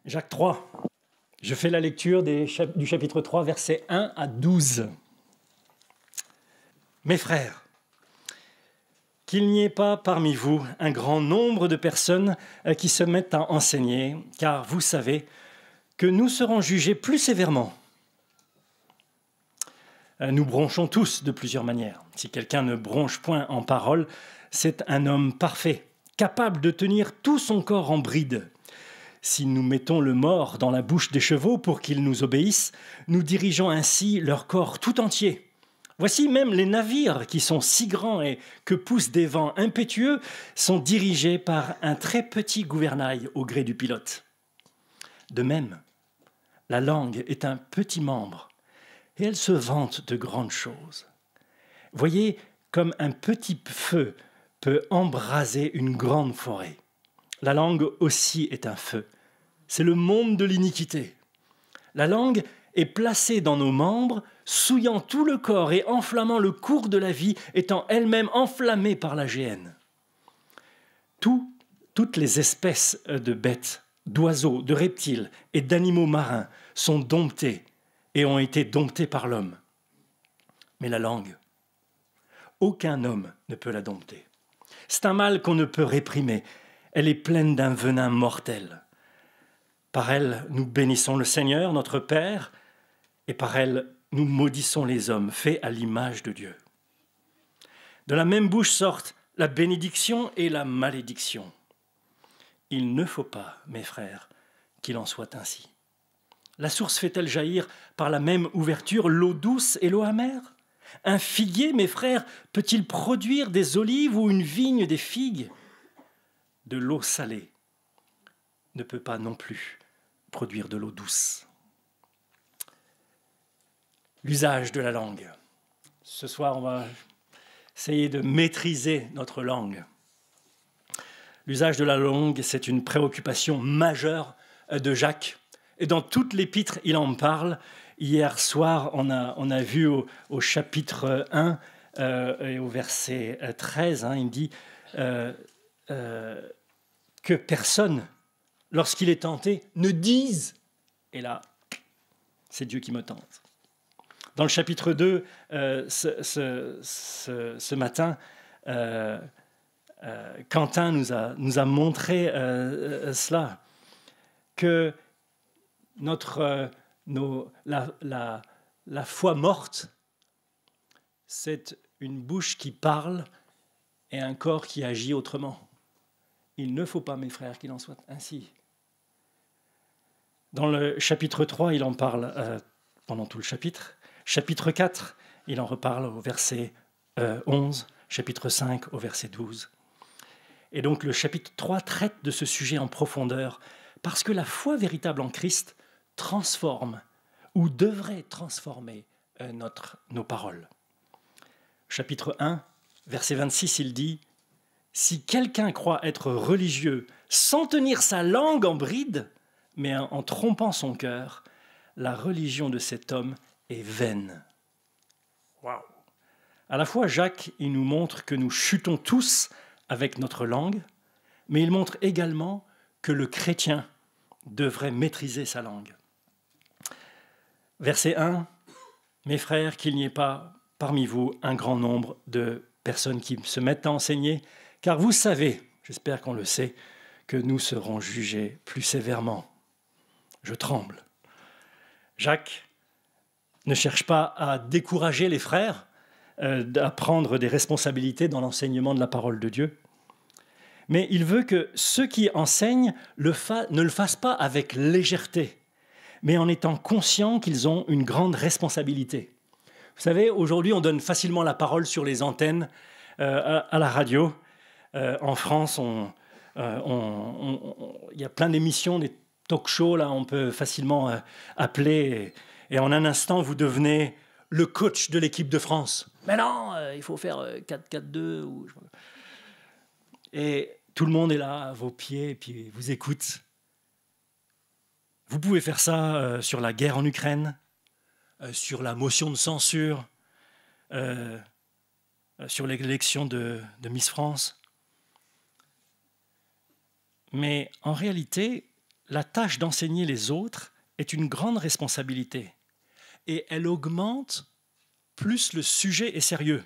Jacques 3. Je fais la lecture du chapitre 3, versets 1 à 12. Mes frères, qu'il n'y ait pas parmi vous un grand nombre de personnes qui se mettent à enseigner, car vous savez que nous serons jugés plus sévèrement. Nous bronchons tous de plusieurs manières. Si quelqu'un ne bronche point en parole, c'est un homme parfait, capable de tenir tout son corps en bride. Si nous mettons le mors dans la bouche des chevaux pour qu'ils nous obéissent, nous dirigeons ainsi leur corps tout entier. Voici même les navires qui sont si grands et que poussent des vents impétueux sont dirigés par un très petit gouvernail au gré du pilote. De même, la langue est un petit membre et elle se vante de grandes choses. Voyez comme un petit feu peut embraser une grande forêt. La langue aussi est un feu. C'est le monde de l'iniquité. La langue est placée dans nos membres, souillant tout le corps et enflammant le cours de la vie, étant elle-même enflammée par la géhenne. Toutes les espèces de bêtes, d'oiseaux, de reptiles et d'animaux marins sont domptées et ont été domptées par l'homme. Mais la langue, aucun homme ne peut la dompter. C'est un mal qu'on ne peut réprimer. Elle est pleine d'un venin mortel. Par elle, nous bénissons le Seigneur, notre Père, et par elle, nous maudissons les hommes, faits à l'image de Dieu. De la même bouche sortent la bénédiction et la malédiction. Il ne faut pas, mes frères, qu'il en soit ainsi. La source fait-elle jaillir par la même ouverture l'eau douce et l'eau amère ? Un figuier, mes frères, peut-il produire des olives ou une vigne des figues ? De l'eau salée ne peut pas non plus produire de l'eau douce. L'usage de la langue. Ce soir, on va essayer de maîtriser notre langue. L'usage de la langue, c'est une préoccupation majeure de Jacques. Et dans toute l'épître, il en parle. Hier soir, on a vu au chapitre 1 et au verset 13, il dit que personne, lorsqu'il est tenté, ne dise. Et là, c'est Dieu qui me tente. Dans le chapitre 2, ce matin, Quentin nous a montré cela, que la foi morte, c'est une bouche qui parle et un corps qui agit autrement. Il ne faut pas, mes frères, qu'il en soit ainsi. Dans le chapitre 3, il en parle pendant tout le chapitre. Chapitre 4, il en reparle au verset 11. Chapitre 5, au verset 12. Et donc le chapitre 3 traite de ce sujet en profondeur, parce que la foi véritable en Christ transforme, ou devrait transformer nos paroles. Chapitre 1, verset 26, il dit « Si quelqu'un croit être religieux sans tenir sa langue en bride, mais en trompant son cœur, la religion de cet homme est vaine. » Waouh ! À la fois, Jacques, il nous montre que nous chutons tous avec notre langue, mais il montre également que le chrétien devrait maîtriser sa langue. Verset 1, « Mes frères, qu'il n'y ait pas parmi vous un grand nombre de personnes qui se mettent à enseigner, car vous savez, j'espère qu'on le sait, que nous serons jugés plus sévèrement. » Je tremble. Jacques ne cherche pas à décourager les frères à prendre des responsabilités dans l'enseignement de la parole de Dieu, mais il veut que ceux qui enseignent ne le fassent pas avec légèreté, mais en étant conscients qu'ils ont une grande responsabilité. Vous savez, aujourd'hui, on donne facilement la parole sur les antennes à la radio. En France, il y a plein d'émissions, des talk-shows, là, on peut facilement appeler, et en un instant, vous devenez le coach de l'équipe de France. Mais non, il faut faire 4-4-2. Et tout le monde est là, à vos pieds, et puis vous écoute. Vous pouvez faire ça sur la guerre en Ukraine, sur la motion de censure, sur l'élection de Miss France. Mais en réalité, la tâche d'enseigner les autres est une grande responsabilité et elle augmente plus le sujet est sérieux.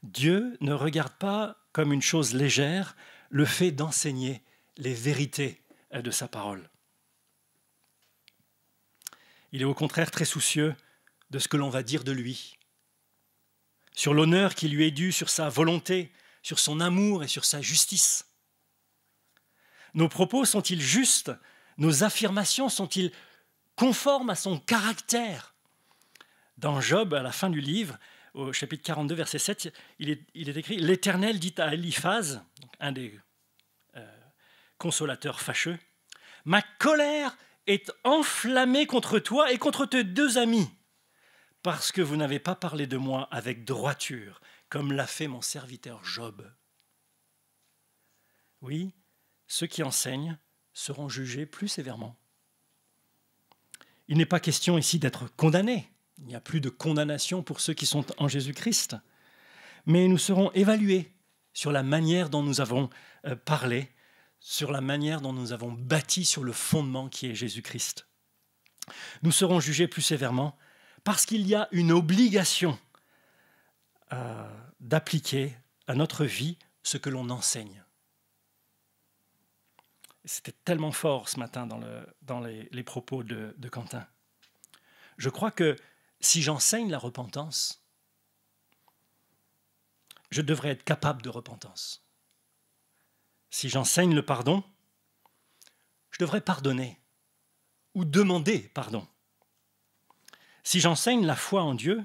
Dieu ne regarde pas comme une chose légère le fait d'enseigner les vérités de sa parole. Il est au contraire très soucieux de ce que l'on va dire de lui, sur l'honneur qui lui est dû, sur sa volonté, sur son amour et sur sa justice. Nos propos sont-ils justes? Nos affirmations sont-ils conformes à son caractère? Dans Job, à la fin du livre, au chapitre 42, verset 7, il est écrit « L'Éternel dit à Éliphaz, un des consolateurs fâcheux, « Ma colère est enflammée contre toi et contre tes deux amis, parce que vous n'avez pas parlé de moi avec droiture, comme l'a fait mon serviteur Job. » Oui, ceux qui enseignent seront jugés plus sévèrement. Il n'est pas question ici d'être condamnés. Il n'y a plus de condamnation pour ceux qui sont en Jésus-Christ. Mais nous serons évalués sur la manière dont nous avons parlé, sur la manière dont nous avons bâti sur le fondement qui est Jésus-Christ. Nous serons jugés plus sévèrement parce qu'il y a une obligation d'appliquer à notre vie ce que l'on enseigne. C'était tellement fort ce matin dans les propos de Quentin. Je crois que si j'enseigne la repentance, je devrais être capable de repentance. Si j'enseigne le pardon, je devrais pardonner ou demander pardon. Si j'enseigne la foi en Dieu,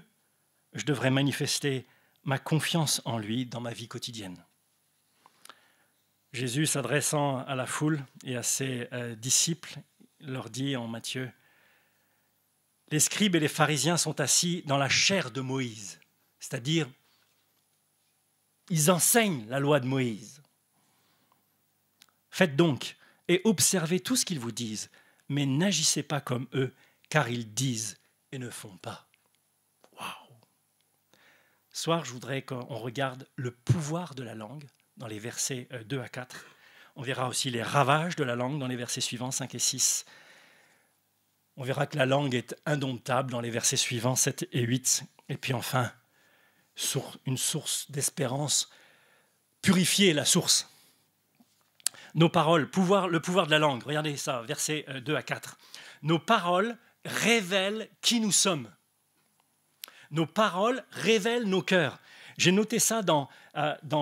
je devrais manifester ma confiance en lui dans ma vie quotidienne. Jésus, s'adressant à la foule et à ses disciples, leur dit en Matthieu, « Les scribes et les pharisiens sont assis dans la chaire de Moïse, c'est-à-dire, ils enseignent la loi de Moïse. Faites donc et observez tout ce qu'ils vous disent, mais n'agissez pas comme eux, car ils disent et ne font pas. » Waouh! Ce soir, je voudrais qu'on regarde le pouvoir de la langue dans les versets 2 à 4. On verra aussi les ravages de la langue dans les versets suivants, 5 et 6. On verra que la langue est indomptable dans les versets suivants, 7 et 8. Et puis enfin, une source d'espérance, purifier la source. Nos paroles, le pouvoir de la langue, regardez ça, versets 2 à 4. Nos paroles révèlent qui nous sommes. Nos paroles révèlent nos cœurs. J'ai noté ça dans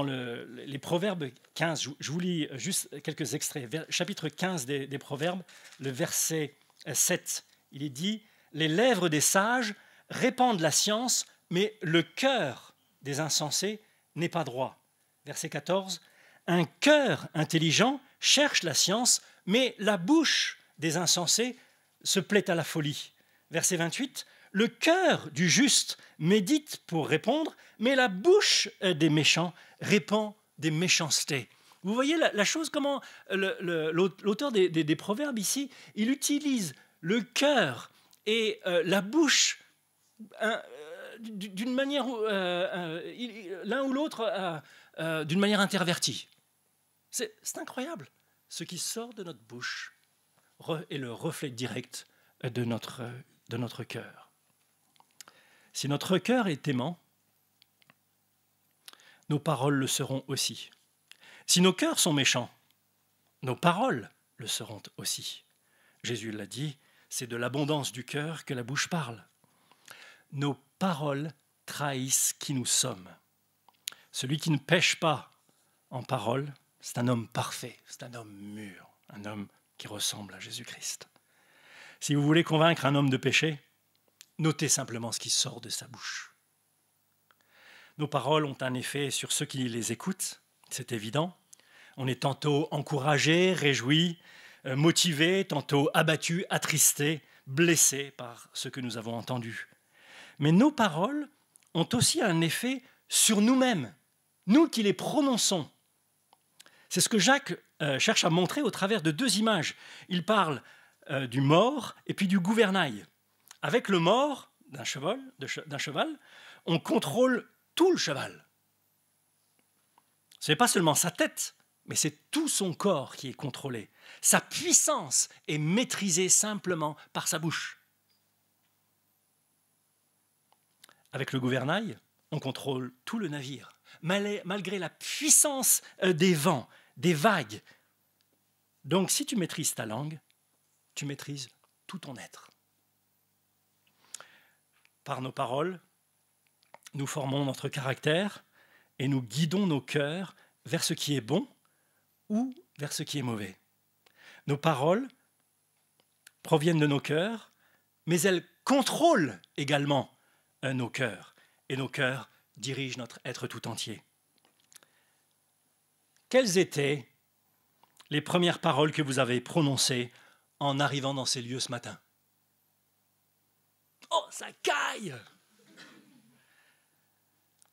les Proverbes 15. Je vous lis juste quelques extraits. Chapitre 15 des Proverbes, le verset 7. Il est dit « Les lèvres des sages répandent la science, mais le cœur des insensés n'est pas droit. » Verset 14. « Un cœur intelligent cherche la science, mais la bouche des insensés se plaît à la folie. » Verset 28. « Le cœur du juste médite pour répondre, mais la bouche des méchants répand des méchancetés. » Vous voyez la chose, comment l'auteur des Proverbes ici, il utilise le cœur et la bouche d'une manière, l'un ou l'autre, d'une manière intervertie. C'est incroyable. Ce qui sort de notre bouche est le reflet direct de notre cœur. Si notre cœur est aimant, nos paroles le seront aussi. Si nos cœurs sont méchants, nos paroles le seront aussi. Jésus l'a dit, c'est de l'abondance du cœur que la bouche parle. Nos paroles trahissent qui nous sommes. Celui qui ne pêche pas en parole, c'est un homme parfait, c'est un homme mûr, un homme qui ressemble à Jésus-Christ. Si vous voulez convaincre un homme de péché, notez simplement ce qui sort de sa bouche. Nos paroles ont un effet sur ceux qui les écoutent, c'est évident. On est tantôt encouragé, réjoui, motivé, tantôt abattu, attristé, blessé par ce que nous avons entendu. Mais nos paroles ont aussi un effet sur nous-mêmes, nous qui les prononçons. C'est ce que Jacques cherche à montrer au travers de deux images. Il parle du mors et puis du gouvernail. Avec le mors d'un cheval, on contrôle tout le cheval. Ce n'est pas seulement sa tête, mais c'est tout son corps qui est contrôlé. Sa puissance est maîtrisée simplement par sa bouche. Avec le gouvernail, on contrôle tout le navire, malgré la puissance des vents, des vagues. Donc si tu maîtrises ta langue, tu maîtrises tout ton être. Par nos paroles, nous formons notre caractère et nous guidons nos cœurs vers ce qui est bon ou vers ce qui est mauvais. Nos paroles proviennent de nos cœurs, mais elles contrôlent également nos cœurs. Et nos cœurs dirigent notre être tout entier. Quelles étaient les premières paroles que vous avez prononcées en arrivant dans ces lieux ce matin? Oh, ça caille!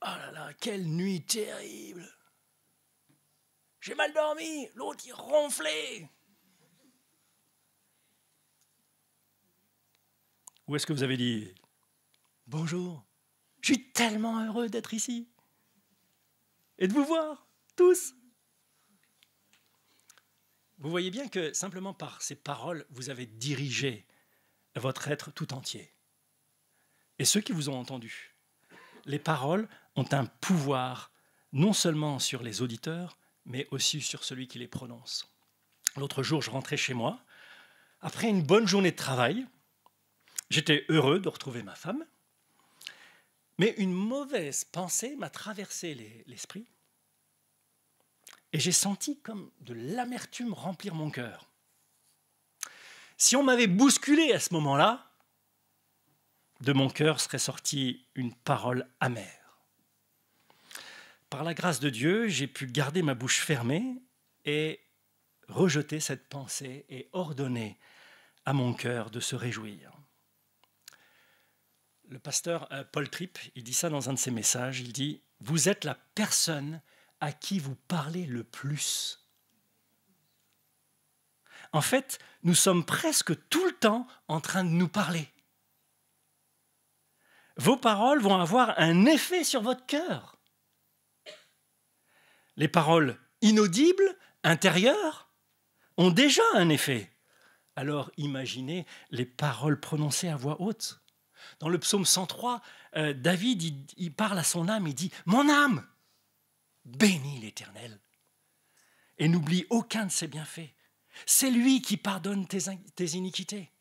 Oh là là, quelle nuit terrible! J'ai mal dormi, l'autre il ronflait. Ou est-ce que vous avez dit « Bonjour, je suis tellement heureux d'être ici et de vous voir, tous !» Vous voyez bien que simplement par ces paroles, vous avez dirigé votre être tout entier. Et ceux qui vous ont entendu, les paroles ont un pouvoir non seulement sur les auditeurs, mais aussi sur celui qui les prononce. L'autre jour, je rentrais chez moi. Après une bonne journée de travail, j'étais heureux de retrouver ma femme, mais une mauvaise pensée m'a traversé l'esprit et j'ai senti comme de l'amertume remplir mon cœur. Si on m'avait bousculé à ce moment-là, de mon cœur serait sortie une parole amère. Par la grâce de Dieu, j'ai pu garder ma bouche fermée et rejeter cette pensée et ordonner à mon cœur de se réjouir. Le pasteur Paul Tripp, il dit ça dans un de ses messages, il dit « Vous êtes la personne à qui vous parlez le plus. » En fait, nous sommes presque tout le temps en train de nous parler. Vos paroles vont avoir un effet sur votre cœur. Les paroles inaudibles, intérieures, ont déjà un effet. Alors imaginez les paroles prononcées à voix haute. Dans le psaume 103, David il parle à son âme, il dit « Mon âme, bénis l'Éternel et n'oublie aucun de ses bienfaits. C'est lui qui pardonne tes iniquités. »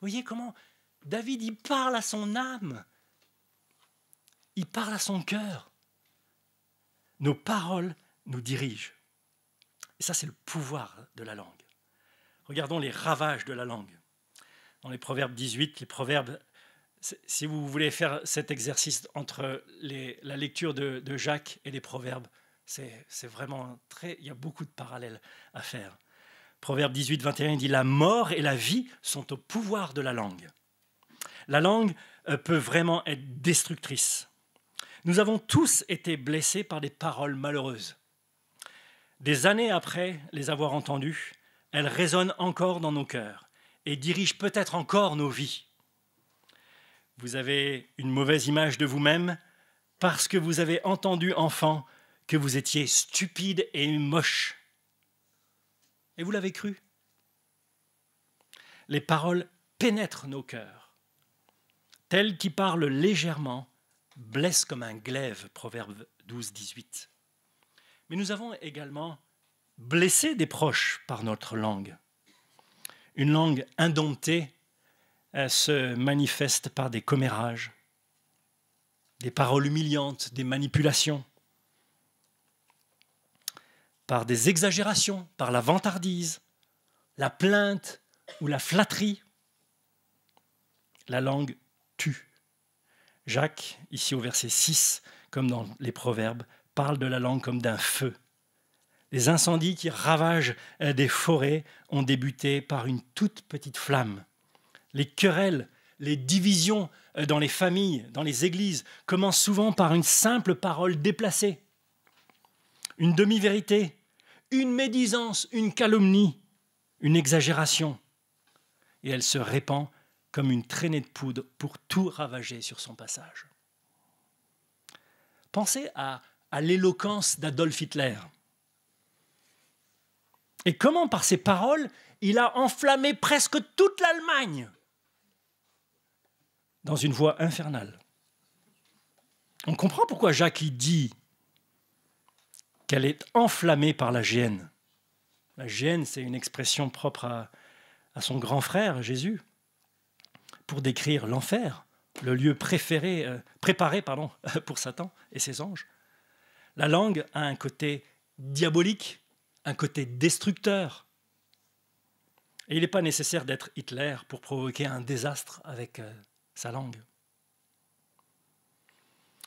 Vous voyez comment David il parle à son âme, il parle à son cœur. Nos paroles nous dirigent. Et ça, c'est le pouvoir de la langue. Regardons les ravages de la langue. Dans les Proverbes 18, les Proverbes, si vous voulez faire cet exercice entre la lecture de Jacques et les Proverbes, c'est vraiment il y a beaucoup de parallèles à faire. Proverbe 18, 21, il dit « La mort et la vie sont au pouvoir de la langue. » La langue peut vraiment être destructrice. Nous avons tous été blessés par des paroles malheureuses. Des années après les avoir entendues, elles résonnent encore dans nos cœurs et dirigent peut-être encore nos vies. Vous avez une mauvaise image de vous-même parce que vous avez entendu enfant que vous étiez stupide et moche. Et vous l'avez cru. Les paroles pénètrent nos cœurs. Tel qui parle légèrement blesse comme un glaive, Proverbe 12, 18. Mais nous avons également blessé des proches par notre langue. Une langue indomptée se manifeste par des commérages, des paroles humiliantes, des manipulations, par des exagérations, par la vantardise, la plainte ou la flatterie. La langue tue. Jacques, ici au verset 6, comme dans les Proverbes, parle de la langue comme d'un feu. Les incendies qui ravagent des forêts ont débuté par une toute petite flamme. Les querelles, les divisions dans les familles, dans les églises, commencent souvent par une simple parole déplacée. Une demi-vérité, une médisance, une calomnie, une exagération. Et elle se répand comme une traînée de poudre pour tout ravager sur son passage. Pensez à l'éloquence d'Adolf Hitler. Et comment, par ses paroles, il a enflammé presque toute l'Allemagne dans une voie infernale. On comprend pourquoi Jacques y dit qu'elle est enflammée par la géhenne. La géhenne, c'est une expression propre à son grand frère, Jésus, pour décrire l'enfer, le lieu préparé pour Satan et ses anges. La langue a un côté diabolique, un côté destructeur. Et il n'est pas nécessaire d'être Hitler pour provoquer un désastre avec sa langue.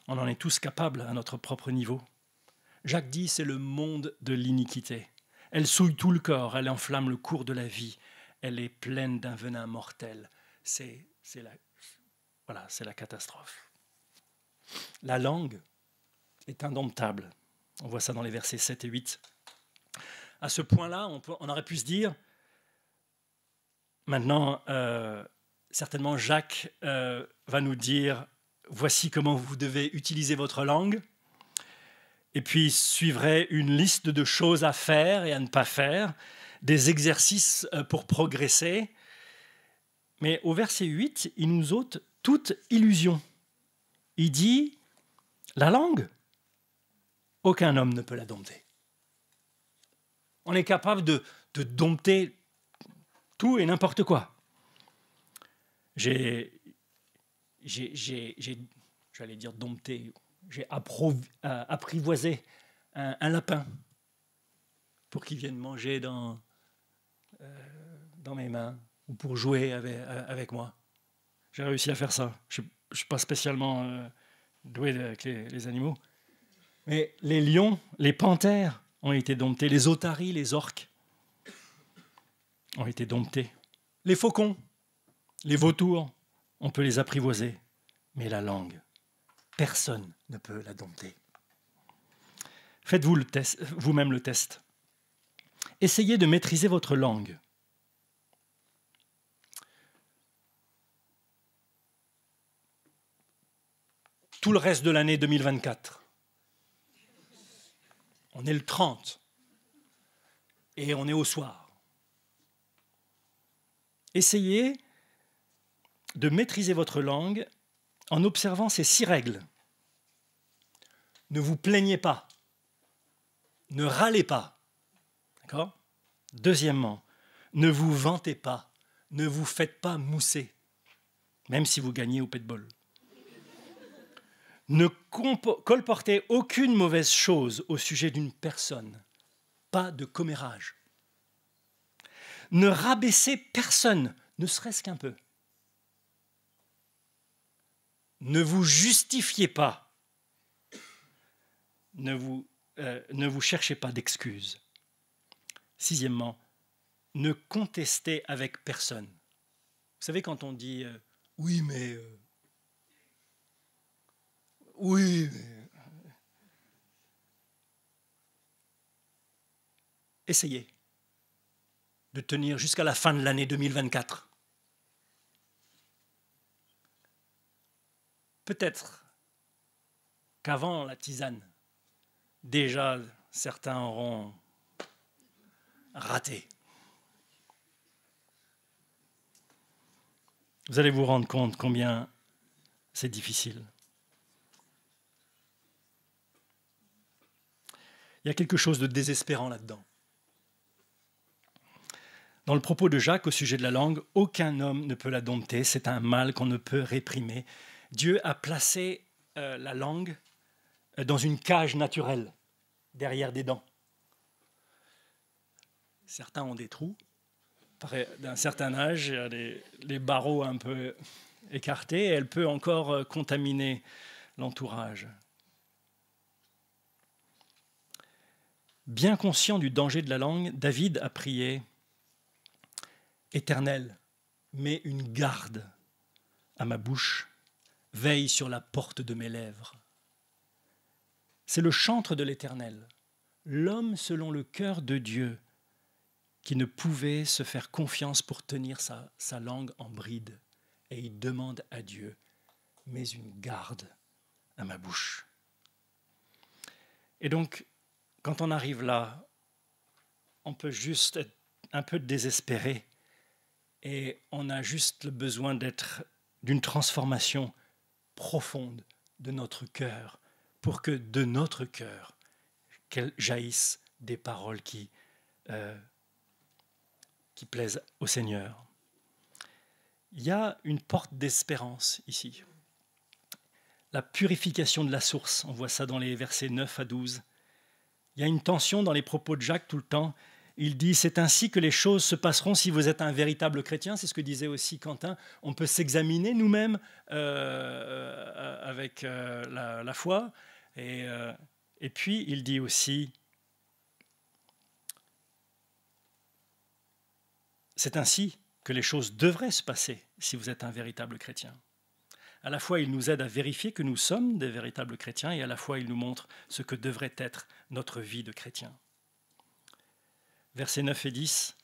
On en est tous capables à notre propre niveau. Jacques dit, c'est le monde de l'iniquité. Elle souille tout le corps, elle enflamme le cours de la vie, elle est pleine d'un venin mortel. C'est la catastrophe. La langue est indomptable. On voit ça dans les versets 7 et 8. À ce point-là, on aurait pu se dire, maintenant, certainement Jacques va nous dire, voici comment vous devez utiliser votre langue. Et puis suivrait une liste de choses à faire et à ne pas faire, des exercices pour progresser. Mais au verset 8, il nous ôte toute illusion. Il dit, la langue, aucun homme ne peut la dompter. On est capable de dompter tout et n'importe quoi. J'allais dire dompter, j'ai apprivoisé un lapin pour qu'il vienne manger dans mes mains ou pour jouer avec moi. J'ai réussi à faire ça. Je ne suis pas spécialement doué avec les animaux. Mais les lions, les panthères ont été domptés. Les otaries, les orques ont été domptés. Les faucons, les vautours, on peut les apprivoiser. Mais la langue, personne ne peut la dompter. Faites-vous vous-même le test. Essayez de maîtriser votre langue. Tout le reste de l'année 2024. On est le 30 et on est au soir. Essayez de maîtriser votre langue en observant ces 6 règles. Ne vous plaignez pas. Ne râlez pas. D'accord ? Deuxièmement, ne vous vantez pas. Ne vous faites pas mousser, même si vous gagnez au paintball. Ne colportez aucune mauvaise chose au sujet d'une personne. Pas de commérage. Ne rabaissez personne, ne serait-ce qu'un peu. Ne vous justifiez pas. Ne vous cherchez pas d'excuses. Sixièmement, ne contestez avec personne. Vous savez, quand on dit oui, mais. Oui, mais. Essayez de tenir jusqu'à la fin de l'année 2024. Peut-être qu'avant la tisane, déjà certains auront raté. Vous allez vous rendre compte combien c'est difficile. Il y a quelque chose de désespérant là-dedans. Dans le propos de Jacques au sujet de la langue, aucun homme ne peut la dompter, c'est un mal qu'on ne peut réprimer. Dieu a placé la langue dans une cage naturelle, derrière des dents. Certains ont des trous. D'un certain âge, il y a les barreaux un peu écartés, et elle peut encore contaminer l'entourage. Bien conscient du danger de la langue, David a prié « Éternel, mets une garde à ma bouche, veille sur la porte de mes lèvres. » C'est le chantre de l'Éternel, l'homme selon le cœur de Dieu, qui ne pouvait se faire confiance pour tenir sa langue en bride. Et il demande à Dieu « Mets une garde à ma bouche. » Et donc, quand on arrive là, on peut juste être un peu désespéré et on a juste le besoin d'une transformation profonde de notre cœur pour que de notre cœur jaillissent des paroles qui plaisent au Seigneur. Il y a une porte d'espérance ici. La purification de la source, on voit ça dans les versets 9 à 12. Il y a une tension dans les propos de Jacques tout le temps. Il dit « C'est ainsi que les choses se passeront si vous êtes un véritable chrétien ». C'est ce que disait aussi Quentin. On peut s'examiner nous-mêmes avec la foi. Et puis, il dit aussi « C'est ainsi que les choses devraient se passer si vous êtes un véritable chrétien ». À la fois, il nous aide à vérifier que nous sommes des véritables chrétiens et à la fois, il nous montre ce que devrait être notre vie de chrétien. Versets 9 et 10.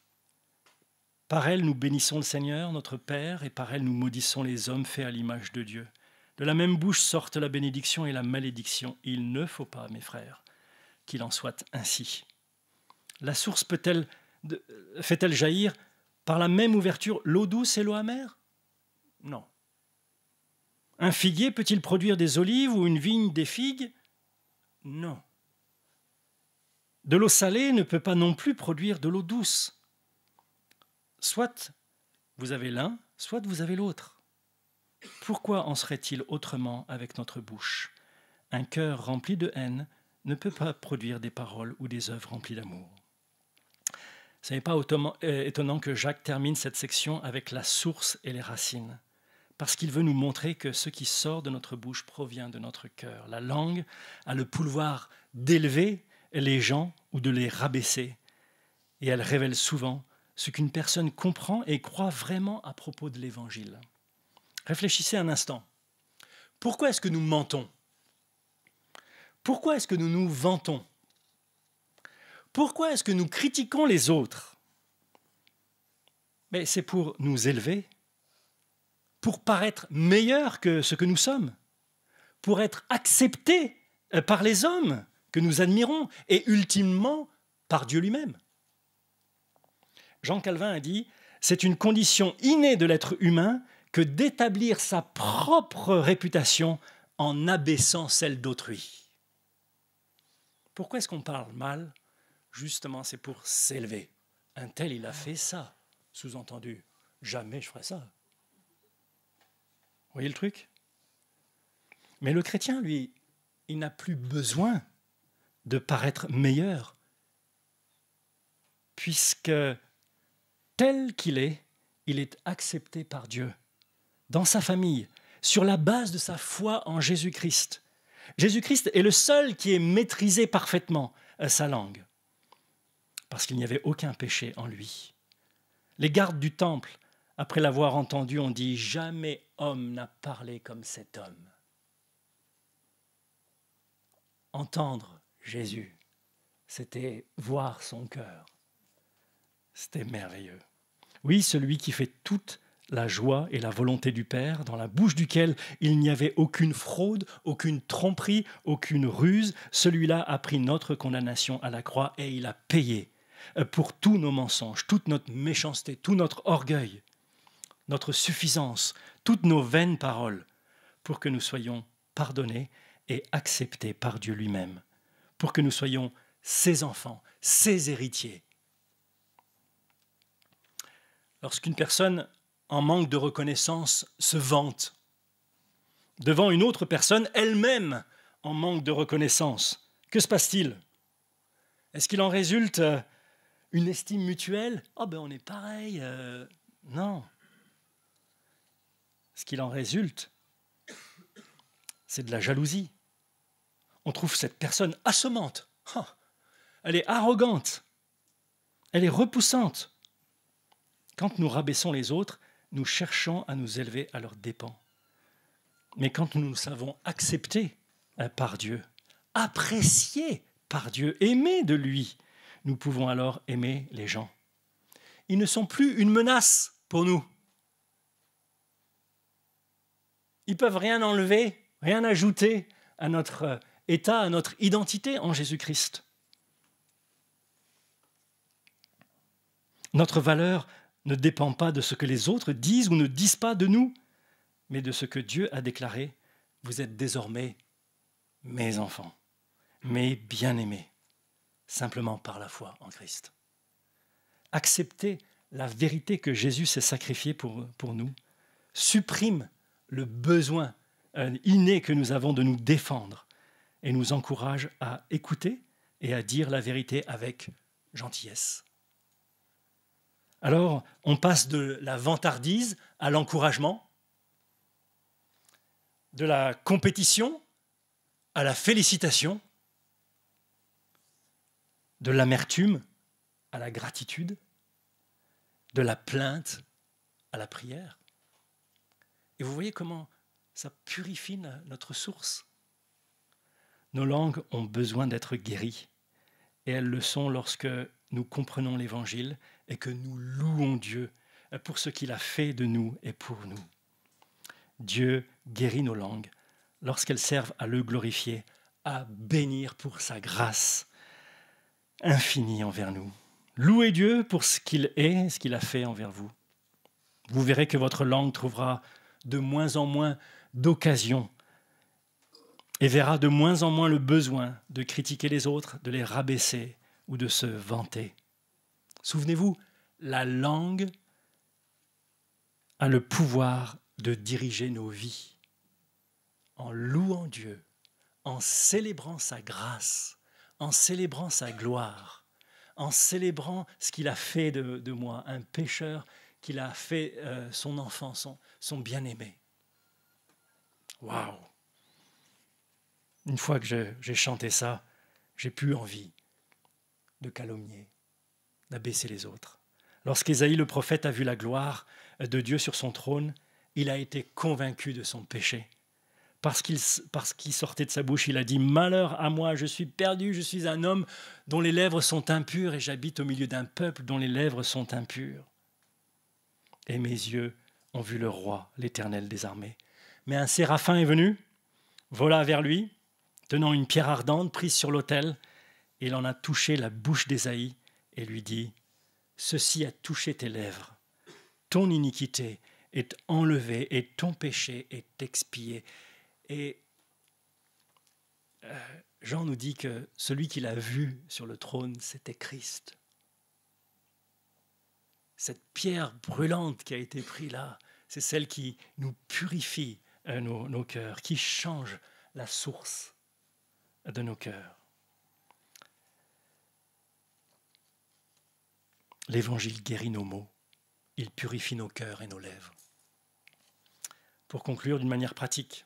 « Par elle, nous bénissons le Seigneur, notre Père, et par elle, nous maudissons les hommes faits à l'image de Dieu. De la même bouche sortent la bénédiction et la malédiction. Il ne faut pas, mes frères, qu'il en soit ainsi. La source fait-elle jaillir par la même ouverture l'eau douce et l'eau amère ? Non. Un figuier peut-il produire des olives ou une vigne des figues ? Non. De l'eau salée ne peut pas non plus produire de l'eau douce. Soit vous avez l'un, soit vous avez l'autre. Pourquoi en serait-il autrement avec notre bouche ? Un cœur rempli de haine ne peut pas produire des paroles ou des œuvres remplies d'amour. Ce n'est pas étonnant que Jacques termine cette section avec la source et les racines, parce qu'il veut nous montrer que ce qui sort de notre bouche provient de notre cœur. La langue a le pouvoir d'élever les gens ou de les rabaisser, et elle révèle souvent ce qu'une personne comprend et croit vraiment à propos de l'Évangile. Réfléchissez un instant. Pourquoi est-ce que nous mentons ? Pourquoi est-ce que nous nous vantons ? Pourquoi est-ce que nous critiquons les autres ? Mais c'est pour nous élever, pour paraître meilleurs que ce que nous sommes, pour être acceptés par les hommes que nous admirons et ultimement par Dieu lui-même. Jean Calvin a dit « C'est une condition innée de l'être humain que d'établir sa propre réputation en abaissant celle d'autrui. » Pourquoi est-ce qu'on parle mal ? Justement, c'est pour s'élever. Un tel, il a fait ça. Sous-entendu, jamais je ferai ça. Vous voyez le truc ? Mais le chrétien, lui, il n'a plus besoin de paraître meilleur, puisque tel qu'il est, il est accepté par Dieu, dans sa famille, sur la base de sa foi en Jésus-Christ. Jésus-Christ est le seul qui ait maîtrisé parfaitement sa langue, parce qu'il n'y avait aucun péché en lui. Les gardes du temple, après l'avoir entendu, ont dit « Jamais homme n'a parlé comme cet homme ». Entendre Jésus, c'était voir son cœur. C'était merveilleux. Oui, celui qui fait toute la joie et la volonté du Père, dans la bouche duquel il n'y avait aucune fraude, aucune tromperie, aucune ruse, celui-là a pris notre condamnation à la croix et il a payé pour tous nos mensonges, toute notre méchanceté, tout notre orgueil, notre suffisance, toutes nos vaines paroles, pour que nous soyons pardonnés et acceptés par Dieu lui-même, pour que nous soyons ses enfants, ses héritiers. Lorsqu'une personne en manque de reconnaissance se vante devant une autre personne, elle-même en manque de reconnaissance, que se passe-t-il ? Est-ce qu'il en résulte une estime mutuelle ? « Oh ben on est pareil. » Non. Ce qu'il en résulte, c'est de la jalousie. On trouve cette personne assommante. Oh, elle est arrogante. Elle est repoussante. Quand nous rabaissons les autres, nous cherchons à nous élever à leurs dépens. Mais quand nous nous savons acceptés par Dieu, appréciés par Dieu, aimés de lui, nous pouvons alors aimer les gens. Ils ne sont plus une menace pour nous. Ils ne peuvent rien enlever, rien ajouter à notre état, à notre identité en Jésus-Christ. Notre valeur ne dépend pas de ce que les autres disent ou ne disent pas de nous, mais de ce que Dieu a déclaré. Vous êtes désormais mes enfants, mes bien-aimés, simplement par la foi en Christ. Accepter la vérité que Jésus s'est sacrifié pour nous supprime le besoin inné que nous avons de nous défendre et nous encourage à écouter et à dire la vérité avec gentillesse. Alors, on passe de la vantardise à l'encouragement, de la compétition à la félicitation, de l'amertume à la gratitude, de la plainte à la prière. Et vous voyez comment ça purifie notre source. Nos langues ont besoin d'être guéries, et elles le sont lorsque nous comprenons l'Évangile et que nous louons Dieu pour ce qu'il a fait de nous et pour nous. Dieu guérit nos langues lorsqu'elles servent à le glorifier, à bénir pour sa grâce infinie envers nous. Louez Dieu pour ce qu'il est, ce qu'il a fait envers vous. Vous verrez que votre langue trouvera de moins en moins d'occasions et verra de moins en moins le besoin de critiquer les autres, de les rabaisser ou de se vanter. Souvenez-vous, la langue a le pouvoir de diriger nos vies en louant Dieu, en célébrant sa grâce, en célébrant sa gloire, en célébrant ce qu'il a fait de moi, un pécheur qu'il a fait son enfant, son bien-aimé. Waouh! Une fois que j'ai chanté ça, j'ai plus envie de calomnier, d'abaisser les autres. Lorsqu'Ésaïe le prophète a vu la gloire de Dieu sur son trône, il a été convaincu de son péché. Parce qu'il sortait de sa bouche, il a dit « Malheur à moi, je suis perdu, je suis un homme dont les lèvres sont impures et j'habite au milieu d'un peuple dont les lèvres sont impures. » Et mes yeux ont vu le roi, l'Éternel des armées. Mais un séraphin est venu, vola vers lui, tenant une pierre ardente prise sur l'autel, et il en a touché la bouche d'Ésaïe et lui dit « Ceci a touché tes lèvres, ton iniquité est enlevée et ton péché est expié. » Et Jean nous dit que celui qu'il a vu sur le trône, c'était Christ. Cette pierre brûlante qui a été prise là, c'est celle qui nous purifie nos cœurs, qui change la source de nos cœurs. L'Évangile guérit nos maux, il purifie nos cœurs et nos lèvres. Pour conclure d'une manière pratique,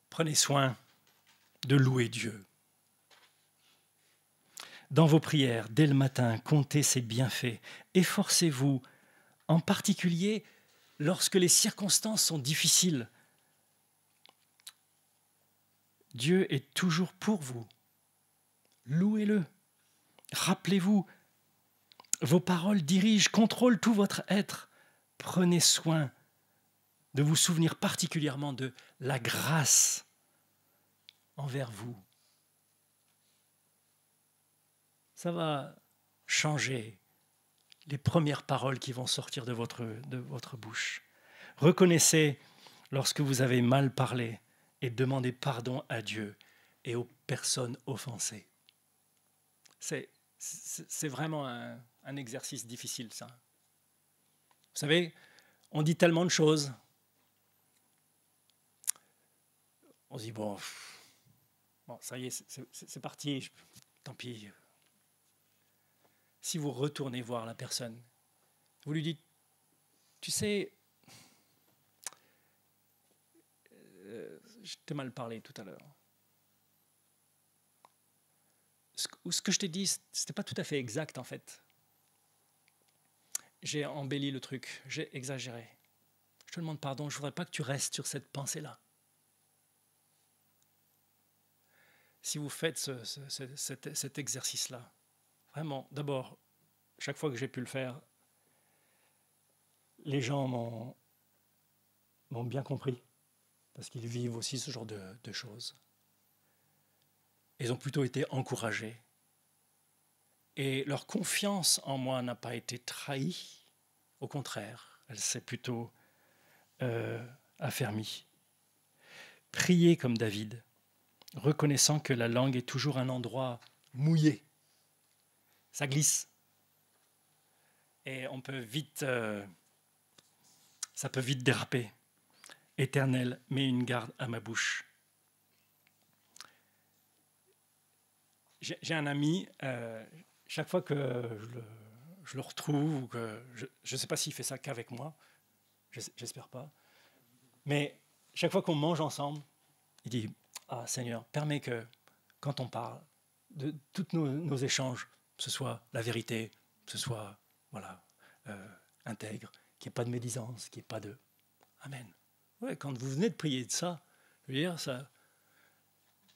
prenez soin de louer Dieu. Dans vos prières, dès le matin, comptez ses bienfaits. Efforcez-vous, en particulier lorsque les circonstances sont difficiles. Dieu est toujours pour vous. Louez-le. Rappelez-vous, vos paroles dirigent, contrôlent tout votre être. Prenez soin de vous souvenir particulièrement de la grâce envers vous. Ça va changer les premières paroles qui vont sortir de votre bouche. Reconnaissez lorsque vous avez mal parlé et demandez pardon à Dieu et aux personnes offensées. C'est vraiment un exercice difficile, ça. Vous savez, on dit tellement de choses. On se dit, bon, ça y est, c'est parti, tant pis. Si vous retournez voir la personne, vous lui dites, tu sais, je t'ai mal parlé tout à l'heure. Ce que je t'ai dit, ce n'était pas tout à fait exact en fait. J'ai embelli le truc, j'ai exagéré. Je te demande pardon, je ne voudrais pas que tu restes sur cette pensée-là. Si vous faites cet exercice-là, vraiment, d'abord, chaque fois que j'ai pu le faire, les gens m'ont bien compris, parce qu'ils vivent aussi ce genre de choses. Ils ont plutôt été encouragés. et leur confiance en moi n'a pas été trahie. Au contraire, elle s'est plutôt affermie. Priez comme David, reconnaissant que la langue est toujours un endroit mouillé. Ça glisse. Et on peut vite, ça peut vite déraper. Éternel, mets une garde à ma bouche. J'ai un ami, chaque fois que je le retrouve, ou que je ne sais pas s'il fait ça qu'avec moi, j'espère pas, mais chaque fois qu'on mange ensemble, il dit « Ah Seigneur, permets que quand on parle de tous nos échanges, ce soit la vérité, ce soit voilà, intègre, qu'il n'y ait pas de médisance, qu'il n'y ait pas de... Amen. » Ouais, quand vous venez de prier de ça, je veux dire, ça,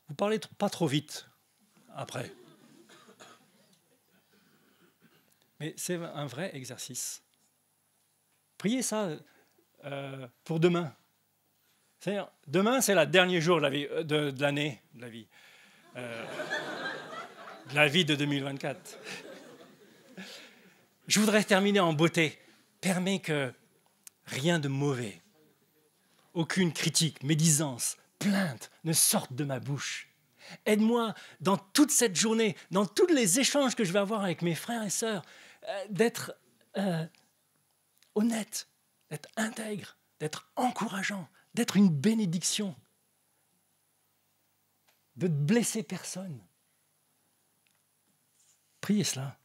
vous parlez pas trop vite après. Mais c'est un vrai exercice. Priez ça pour demain. C'est-à-dire, demain, c'est le dernier jour de la vie, de l'année, de la vie de 2024. Je voudrais terminer en beauté. Permets que rien de mauvais, aucune critique, médisance, plainte ne sorte de ma bouche. Aide-moi dans toute cette journée, dans tous les échanges que je vais avoir avec mes frères et sœurs, d'être honnête, d'être intègre, d'être encourageant, d'être une bénédiction, de ne blesser personne. Priez cela.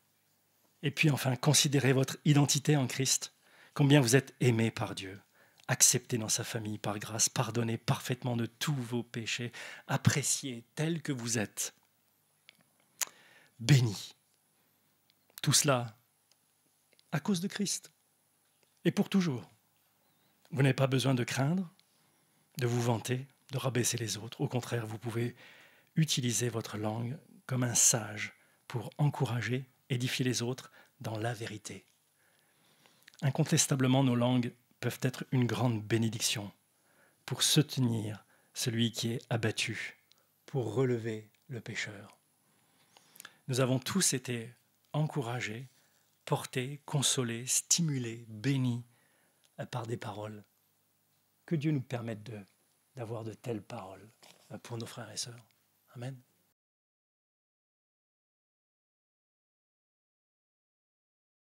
Et puis enfin, considérez votre identité en Christ, combien vous êtes aimé par Dieu, accepté dans sa famille par grâce, pardonné parfaitement de tous vos péchés, apprécié tel que vous êtes, béni. Tout cela à cause de Christ et pour toujours. Vous n'avez pas besoin de craindre, de vous vanter, de rabaisser les autres. Au contraire, vous pouvez utiliser votre langue comme un sage pour encourager, édifier les autres dans la vérité. Incontestablement, nos langues peuvent être une grande bénédiction pour soutenir celui qui est abattu, pour relever le pécheur. Nous avons tous été encouragés, portés, consolés, stimulés, bénis par des paroles. Que Dieu nous permette d'avoir de telles paroles pour nos frères et sœurs. Amen.